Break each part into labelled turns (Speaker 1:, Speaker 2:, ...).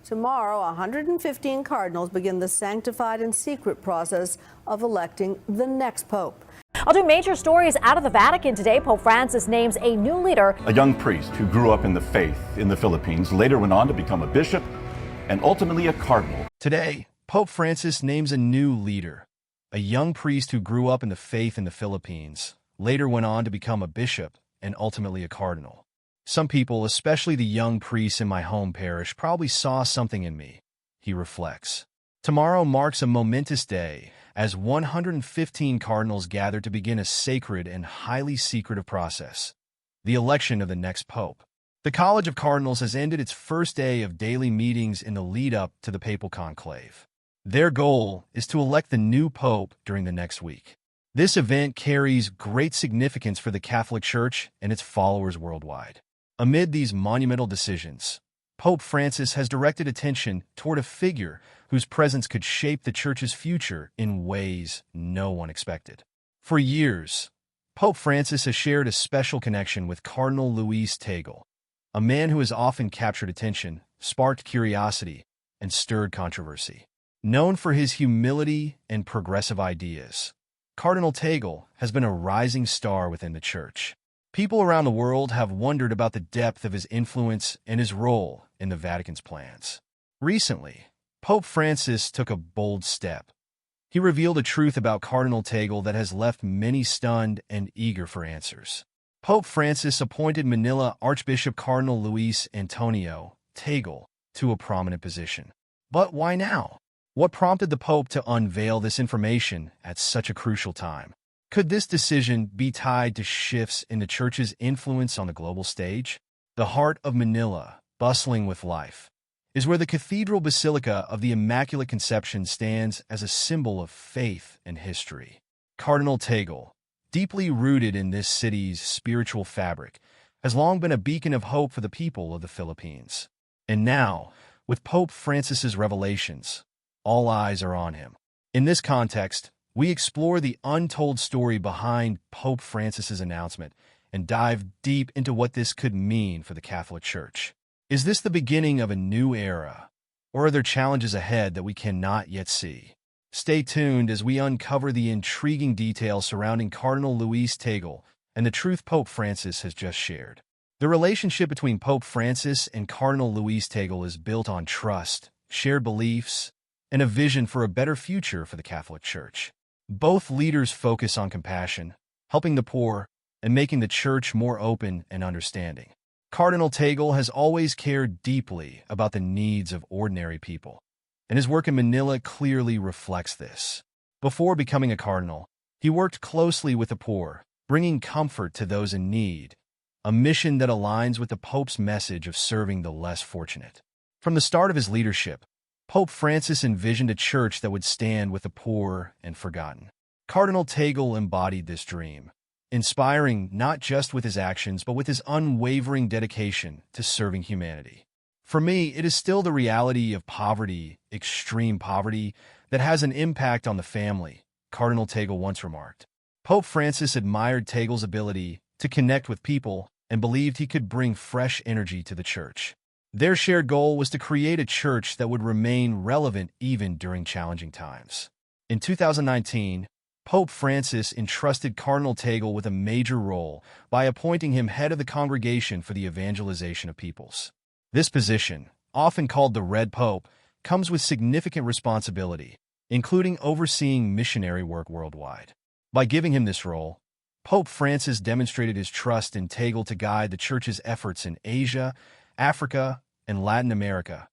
Speaker 1: Tomorrow, 115 cardinals begin the sanctified and secret process of electing the next pope.
Speaker 2: I'll do major stories out of the Vatican today. Pope Francis names a new leader.
Speaker 3: A young priest who grew up in the faith in the Philippines later went on to become a bishop and ultimately a cardinal.
Speaker 4: Today, Pope Francis names a new leader. A young priest who grew up in the faith in the Philippines later went on to become a bishop and ultimately a cardinal. Some people, especially the young priests in my home parish, probably saw something in me, he reflects. Tomorrow marks a momentous day as 115 cardinals gather to begin a sacred and highly secretive process, the election of the next pope. The College of Cardinals has ended its first day of daily meetings in the lead-up to the papal conclave. Their goal is to elect the new pope during the next week. This event carries great significance for the Catholic Church and its followers worldwide. Amid these monumental decisions, Pope Francis has directed attention toward a figure whose presence could shape the Church's future in ways no one expected. For years, Pope Francis has shared a special connection with Cardinal Luis Tagle, a man who has often captured attention, sparked curiosity, and stirred controversy. Known for his humility and progressive ideas, Cardinal Tagle has been a rising star within the Church. People around the world have wondered about the depth of his influence and his role in the Vatican's plans. Recently, Pope Francis took a bold step. He revealed a truth about Cardinal Tagle that has left many stunned and eager for answers. Pope Francis appointed Manila Archbishop Cardinal Luis Antonio Tagle to a prominent position. But why now? What prompted the Pope to unveil this information at such a crucial time? Could this decision be tied to shifts in the Church's influence on the global stage? The heart of Manila, bustling with life, is where the Cathedral Basilica of the Immaculate Conception stands as a symbol of faith and history. Cardinal Tagle, deeply rooted in this city's spiritual fabric, has long been a beacon of hope for the people of the Philippines. And now, with Pope Francis's revelations, all eyes are on him. In this context, we explore the untold story behind Pope Francis's announcement and dive deep into what this could mean for the Catholic Church. Is this the beginning of a new era, or are there challenges ahead that we cannot yet see? Stay tuned as we uncover the intriguing details surrounding Cardinal Luis Tagle and the truth Pope Francis has just shared. The relationship between Pope Francis and Cardinal Luis Tagle is built on trust, shared beliefs, and a vision for a better future for the Catholic Church. Both leaders focus on compassion, helping the poor, and making the Church more open and understanding. Cardinal Tagle has always cared deeply about the needs of ordinary people, and his work in Manila clearly reflects this. Before becoming a cardinal, he worked closely with the poor, bringing comfort to those in need, a mission that aligns with the Pope's message of serving the less fortunate. From the start of his leadership, Pope Francis envisioned a church that would stand with the poor and forgotten. Cardinal Tagle embodied this dream, inspiring not just with his actions but with his unwavering dedication to serving humanity. For me, it is still the reality of poverty, extreme poverty, that has an impact on the family, Cardinal Tagle once remarked. Pope Francis admired Tagle's ability to connect with people and believed he could bring fresh energy to the Church. Their shared goal was to create a church that would remain relevant even during challenging times. In 2019, Pope Francis entrusted Cardinal Tagle with a major role by appointing him head of the Congregation for the Evangelization of Peoples. This position, often called the Red Pope, comes with significant responsibility, including overseeing missionary work worldwide. By giving him this role, Pope Francis demonstrated his trust in Tagle to guide the Church's efforts in Asia, Africa, and Latin America,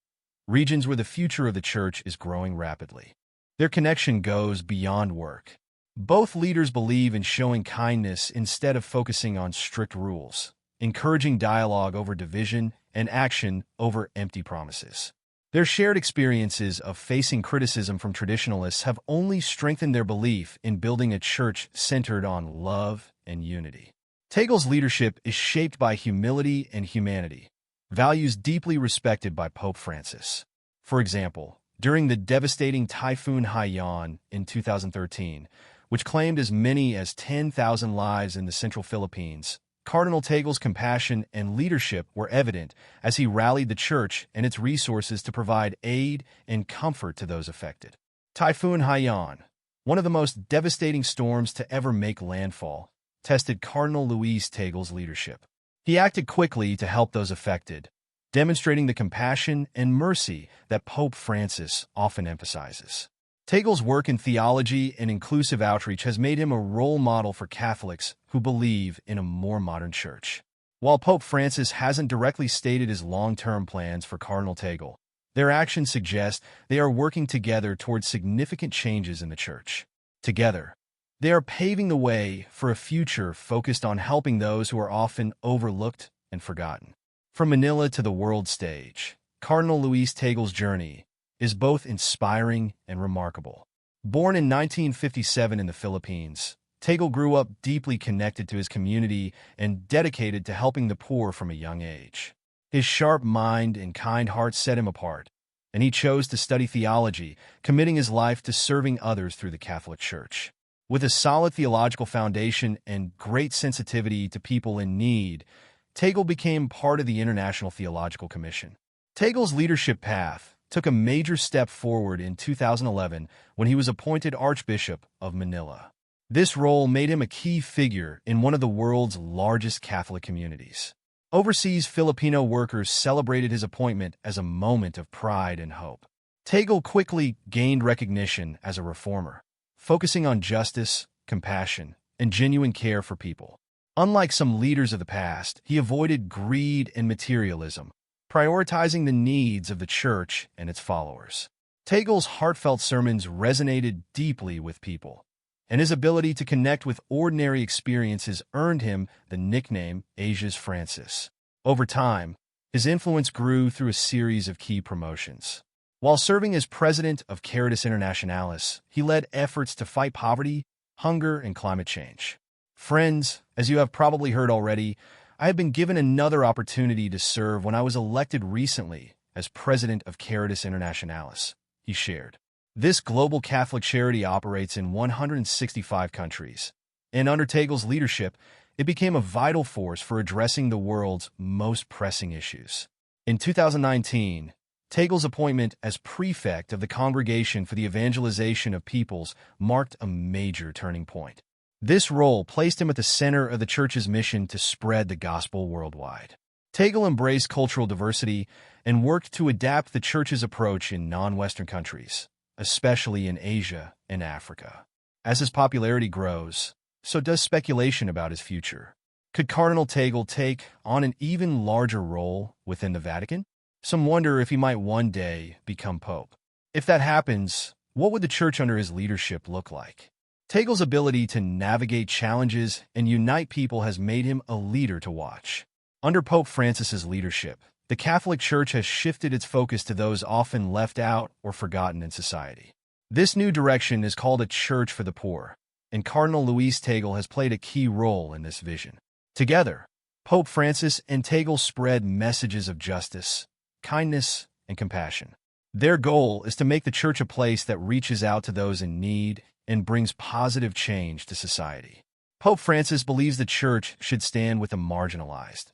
Speaker 4: regions where the future of the Church is growing rapidly. Their connection goes beyond work. Both leaders believe in showing kindness instead of focusing on strict rules, encouraging dialogue over division and action over empty promises. Their shared experiences of facing criticism from traditionalists have only strengthened their belief in building a church centered on love and unity. Tagle's leadership is shaped by humility and humanity, values deeply respected by Pope Francis. For example, during the devastating Typhoon Haiyan in 2013, which claimed as many as 10,000 lives in the central Philippines, Cardinal Tagle's compassion and leadership were evident as he rallied the church and its resources to provide aid and comfort to those affected. Typhoon Haiyan, one of the most devastating storms to ever make landfall, tested Cardinal Luis Tagle's leadership. He acted quickly to help those affected, demonstrating the compassion and mercy that Pope Francis often emphasizes. Tagle's work in theology and inclusive outreach has made him a role model for Catholics who believe in a more modern church. While Pope Francis hasn't directly stated his long-term plans for Cardinal Tagle, their actions suggest they are working together towards significant changes in the church. Together, they are paving the way for a future focused on helping those who are often overlooked and forgotten. From Manila to the world stage, Cardinal Luis Tagle's journey is both inspiring and remarkable. Born in 1957 in the Philippines, Tagle grew up deeply connected to his community and dedicated to helping the poor from a young age. His sharp mind and kind heart set him apart, and he chose to study theology, committing his life to serving others through the Catholic Church. With a solid theological foundation and great sensitivity to people in need, Tagle became part of the International Theological Commission. Tagle's leadership path took a major step forward in 2011 when he was appointed Archbishop of Manila. This role made him a key figure in one of the world's largest Catholic communities. Overseas Filipino workers celebrated his appointment as a moment of pride and hope. Tagle quickly gained recognition as a reformer, focusing on justice, compassion, and genuine care for people. Unlike some leaders of the past, he avoided greed and materialism, prioritizing the needs of the church and its followers. Tagle's heartfelt sermons resonated deeply with people, and his ability to connect with ordinary experiences earned him the nickname Asia's Francis. Over time, his influence grew through a series of key promotions. While serving as president of Caritas Internationalis, he led efforts to fight poverty, hunger, and climate change. Friends, as you have probably heard already, I have been given another opportunity to serve when I was elected recently as president of Caritas Internationalis, he shared. This global Catholic charity operates in 165 countries, and under Tagle's leadership, it became a vital force for addressing the world's most pressing issues. In 2019, Tagle's appointment as prefect of the Congregation for the Evangelization of Peoples marked a major turning point. This role placed him at the center of the Church's mission to spread the gospel worldwide. Tagle embraced cultural diversity and worked to adapt the Church's approach in non-Western countries, especially in Asia and Africa. As his popularity grows, so does speculation about his future. Could Cardinal Tagle take on an even larger role within the Vatican? Some wonder if he might one day become Pope. If that happens, what would the Church under his leadership look like? Tagle's ability to navigate challenges and unite people has made him a leader to watch. Under Pope Francis's leadership, the Catholic Church has shifted its focus to those often left out or forgotten in society. This new direction is called a Church for the Poor, and Cardinal Luis Tagle has played a key role in this vision. Together, Pope Francis and Tagle spread messages of justice, kindness, and compassion. Their goal is to make the Church a place that reaches out to those in need and brings positive change to society. Pope Francis believes the Church should stand with the marginalized,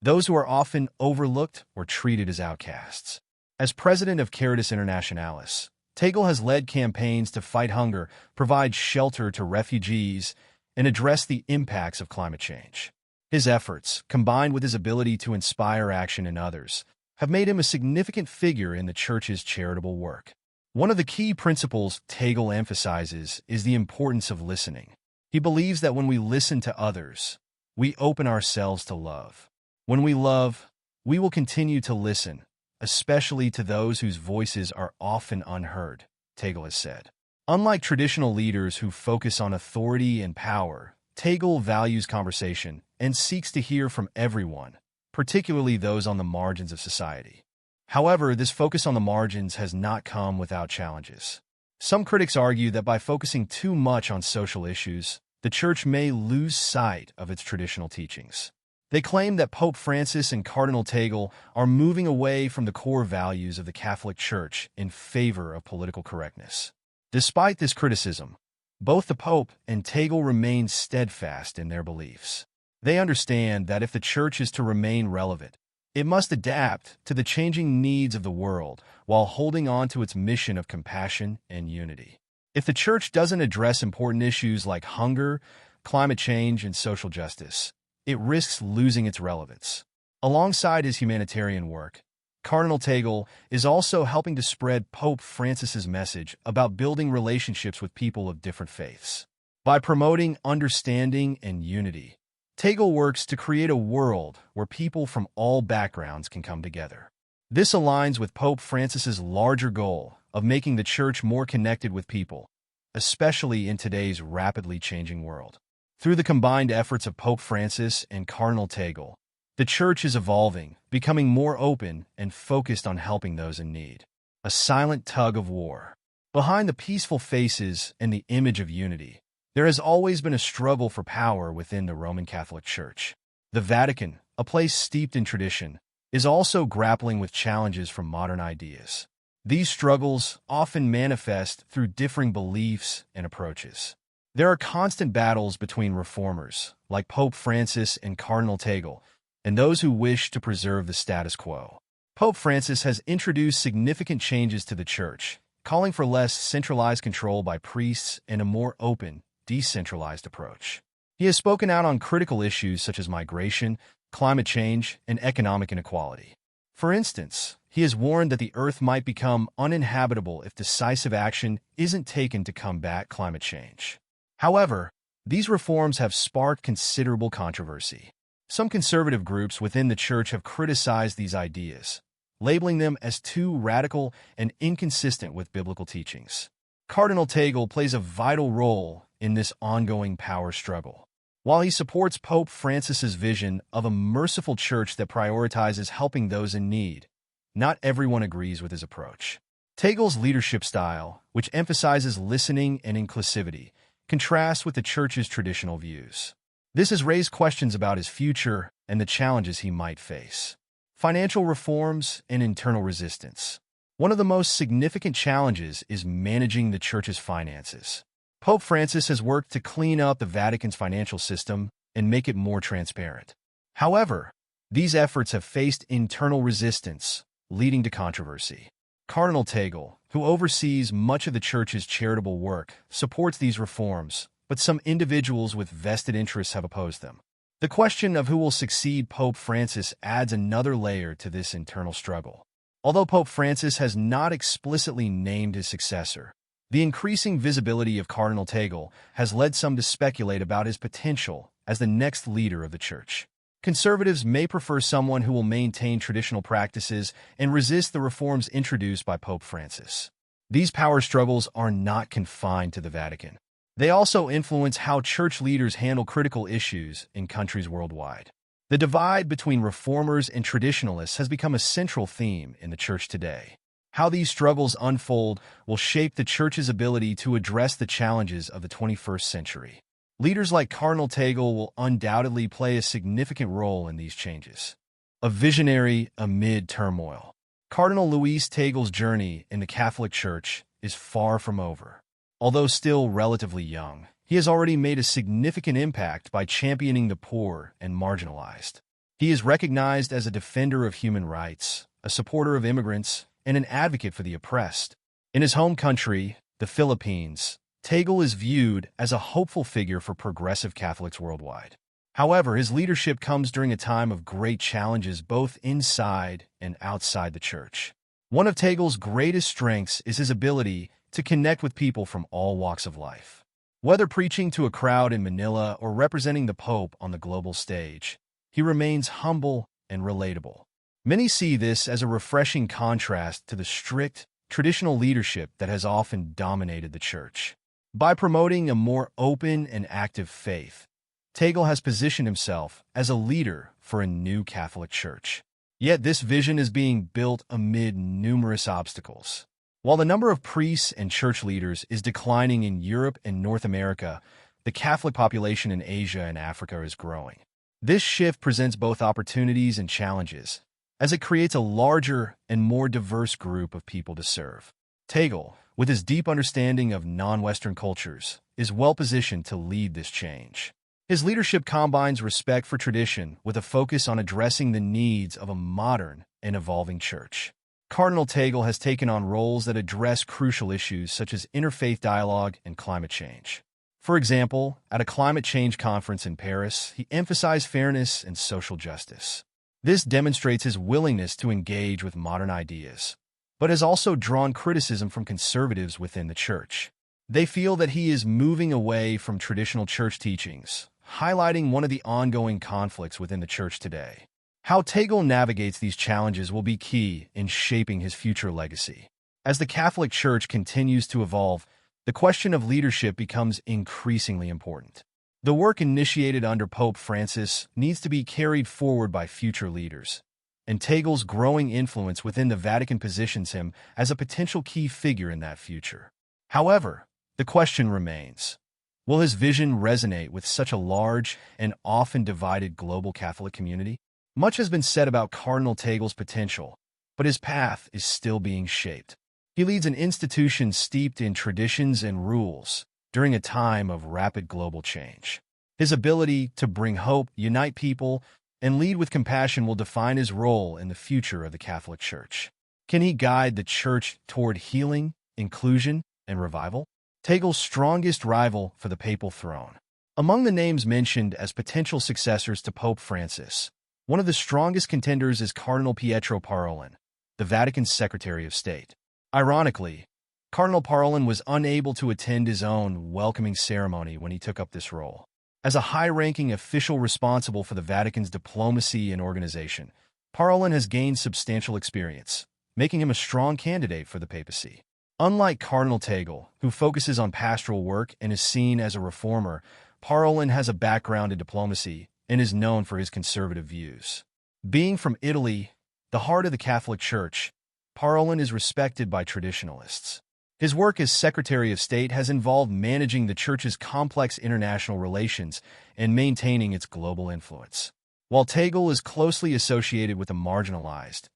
Speaker 4: those who are often overlooked or treated as outcasts. As president of Caritas Internationalis, Tagle has led campaigns to fight hunger, provide shelter to refugees, and address the impacts of climate change. His efforts, combined with his ability to inspire action in others, have made him a significant figure in the Church's charitable work. One of the key principles Tagle emphasizes is the importance of listening. He believes that when we listen to others, we open ourselves to love. When we love, we will continue to listen, especially to those whose voices are often unheard, Tagle has said. Unlike traditional leaders who focus on authority and power, Tagle values conversation and seeks to hear from everyone, particularly those on the margins of society. However, this focus on the margins has not come without challenges. Some critics argue that by focusing too much on social issues, the Church may lose sight of its traditional teachings. They claim that Pope Francis and Cardinal Tagle are moving away from the core values of the Catholic Church in favor of political correctness. Despite this criticism, both the Pope and Tagle remain steadfast in their beliefs. They understand that if the church is to remain relevant, it must adapt to the changing needs of the world while holding on to its mission of compassion and unity. If the church doesn't address important issues like hunger, climate change, and social justice, it risks losing its relevance. Alongside his humanitarian work, Cardinal Tagle is also helping to spread Pope Francis's message about building relationships with people of different faiths. By promoting understanding and unity, Tagle works to create a world where people from all backgrounds can come together. This aligns with Pope Francis's larger goal of making the church more connected with people, especially in today's rapidly changing world. Through the combined efforts of Pope Francis and Cardinal Tagle, the church is evolving, becoming more open and focused on helping those in need. A silent tug of war. Behind the peaceful faces and the image of unity, there has always been a struggle for power within the Roman Catholic Church. The Vatican, a place steeped in tradition, is also grappling with challenges from modern ideas. These struggles often manifest through differing beliefs and approaches. There are constant battles between reformers, like Pope Francis and Cardinal Tagle, and those who wish to preserve the status quo. Pope Francis has introduced significant changes to the Church, calling for less centralized control by priests and a more open, decentralized approach. He has spoken out on critical issues such as migration, climate change, and economic inequality. For instance, he has warned that the Earth might become uninhabitable if decisive action isn't taken to combat climate change. However, these reforms have sparked considerable controversy. Some conservative groups within the Church have criticized these ideas, labeling them as too radical and inconsistent with biblical teachings. Cardinal Tagle plays a vital role in this ongoing power struggle. While he supports Pope Francis's vision of a merciful church that prioritizes helping those in need, not everyone agrees with his approach. Tagle's leadership style, which emphasizes listening and inclusivity, contrasts with the Church's traditional views. This has raised questions about his future and the challenges he might face. Financial reforms and internal resistance. One of the most significant challenges is managing the Church's finances. Pope Francis has worked to clean up the Vatican's financial system and make it more transparent. However, these efforts have faced internal resistance, leading to controversy. Cardinal Tagle, who oversees much of the Church's charitable work, supports these reforms, but some individuals with vested interests have opposed them. The question of who will succeed Pope Francis adds another layer to this internal struggle. Although Pope Francis has not explicitly named his successor, the increasing visibility of Cardinal Tagle has led some to speculate about his potential as the next leader of the Church. Conservatives may prefer someone who will maintain traditional practices and resist the reforms introduced by Pope Francis. These power struggles are not confined to the Vatican. They also influence how church leaders handle critical issues in countries worldwide. The divide between reformers and traditionalists has become a central theme in the Church today. How these struggles unfold will shape the Church's ability to address the challenges of the 21st century. Leaders like Cardinal Tagle will undoubtedly play a significant role in these changes. A visionary amid turmoil. Cardinal Luis Tagle's journey in the Catholic Church is far from over. Although still relatively young, he has already made a significant impact by championing the poor and marginalized. He is recognized as a defender of human rights, a supporter of immigrants, and an advocate for the oppressed. In his home country, the Philippines, Tagle is viewed as a hopeful figure for progressive Catholics worldwide. However, his leadership comes during a time of great challenges both inside and outside the Church. One of Tagle's greatest strengths is his ability to connect with people from all walks of life. Whether preaching to a crowd in Manila or representing the Pope on the global stage, he remains humble and relatable. Many see this as a refreshing contrast to the strict, traditional leadership that has often dominated the Church. By promoting a more open and active faith, Tagle has positioned himself as a leader for a new Catholic Church. Yet this vision is being built amid numerous obstacles. While the number of priests and church leaders is declining in Europe and North America, the Catholic population in Asia and Africa is growing. This shift presents both opportunities and challenges, as it creates a larger and more diverse group of people to serve. Tagle, with his deep understanding of non-Western cultures, is well-positioned to lead this change. His leadership combines respect for tradition with a focus on addressing the needs of a modern and evolving church. Cardinal Tagle has taken on roles that address crucial issues such as interfaith dialogue and climate change. For example, at a climate change conference in Paris, he emphasized fairness and social justice. This demonstrates his willingness to engage with modern ideas, but has also drawn criticism from conservatives within the church. They feel that he is moving away from traditional church teachings, highlighting one of the ongoing conflicts within the church today. How Tagle navigates these challenges will be key in shaping his future legacy. As the Catholic Church continues to evolve, the question of leadership becomes increasingly important. The work initiated under Pope Francis needs to be carried forward by future leaders, and Tagle's growing influence within the Vatican positions him as a potential key figure in that future. However, the question remains, will his vision resonate with such a large and often divided global Catholic community? Much has been said about Cardinal Tagle's potential, but his path is still being shaped. He leads an institution steeped in traditions and rules during a time of rapid global change. His ability to bring hope, unite people, and lead with compassion will define his role in the future of the Catholic Church. Can he guide the Church toward healing, inclusion, and revival? Tagle's strongest rival for the papal throne. Among the names mentioned as potential successors to Pope Francis, one of the strongest contenders is Cardinal Pietro Parolin, the Vatican's Secretary of State. Ironically, Cardinal Parolin was unable to attend his own welcoming ceremony when he took up this role. As a high-ranking official responsible for the Vatican's diplomacy and organization, Parolin has gained substantial experience, making him a strong candidate for the papacy. Unlike Cardinal Tagle, who focuses on pastoral work and is seen as a reformer, Parolin has a background in diplomacy and is known for his conservative views. Being from Italy, the heart of the Catholic Church, Parolin is respected by traditionalists. His work as Secretary of State has involved managing the Church's complex international relations and maintaining its global influence. While Tagle is closely associated with the marginalized,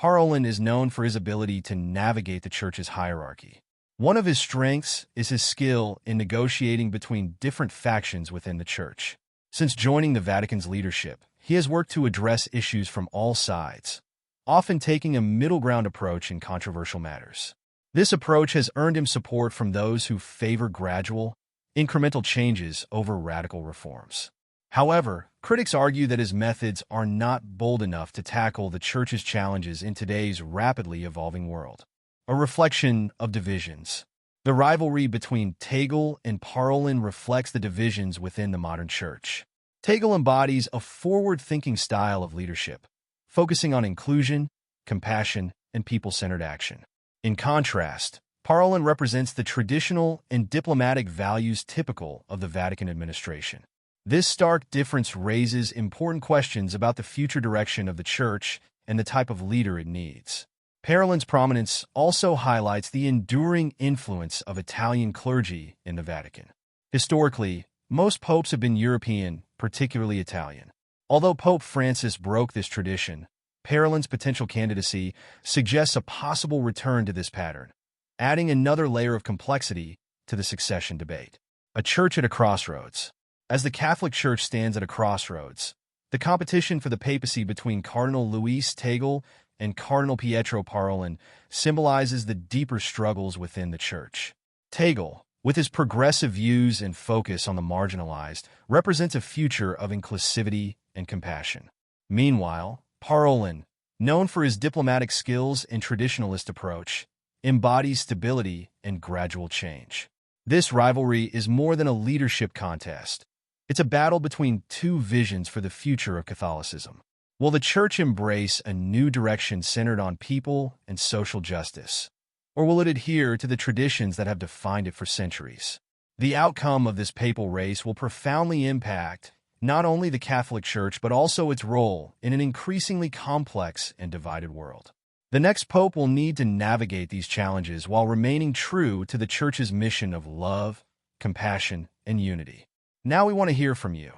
Speaker 4: Parolin is known for his ability to navigate the Church's hierarchy. One of his strengths is his skill in negotiating between different factions within the Church. Since joining the Vatican's leadership, he has worked to address issues from all sides, often taking a middle ground approach in controversial matters. This approach has earned him support from those who favor gradual, incremental changes over radical reforms. However, critics argue that his methods are not bold enough to tackle the Church's challenges in today's rapidly evolving world. A reflection of divisions. The rivalry between Tagle and Parolin reflects the divisions within the modern Church. Tagle embodies a forward-thinking style of leadership, focusing on inclusion, compassion, and people-centered action. In contrast, Parolin represents the traditional and diplomatic values typical of the Vatican administration. This stark difference raises important questions about the future direction of the Church and the type of leader it needs. Parolin's prominence also highlights the enduring influence of Italian clergy in the Vatican. Historically, most popes have been European, particularly Italian. Although Pope Francis broke this tradition, Parolin's potential candidacy suggests a possible return to this pattern, adding another layer of complexity to the succession debate. A church at a crossroads. As the Catholic Church stands at a crossroads, the competition for the papacy between Cardinal Luis Tagle and Cardinal Pietro Parolin symbolizes the deeper struggles within the Church. Tagle, with his progressive views and focus on the marginalized, represents a future of inclusivity and compassion. Meanwhile, Parolin, known for his diplomatic skills and traditionalist approach, embodies stability and gradual change. This rivalry is more than a leadership contest. It's a battle between two visions for the future of Catholicism. Will the Church embrace a new direction centered on people and social justice? Or will it adhere to the traditions that have defined it for centuries? The outcome of this papal race will profoundly impact not only the Catholic Church but also its role in an increasingly complex and divided world. The next pope will need to navigate these challenges while remaining true to the Church's mission of love, compassion, and unity. Now we want to hear from you.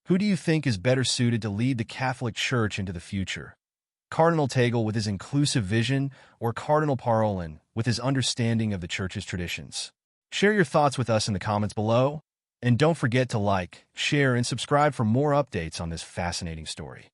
Speaker 4: Who do you think is better suited to lead the Catholic Church into the future? Cardinal Tagle with his inclusive vision, or Cardinal Parolin with his understanding of the Church's traditions? Share your thoughts with us in the comments below. And don't forget to like, share, and subscribe for more updates on this fascinating story.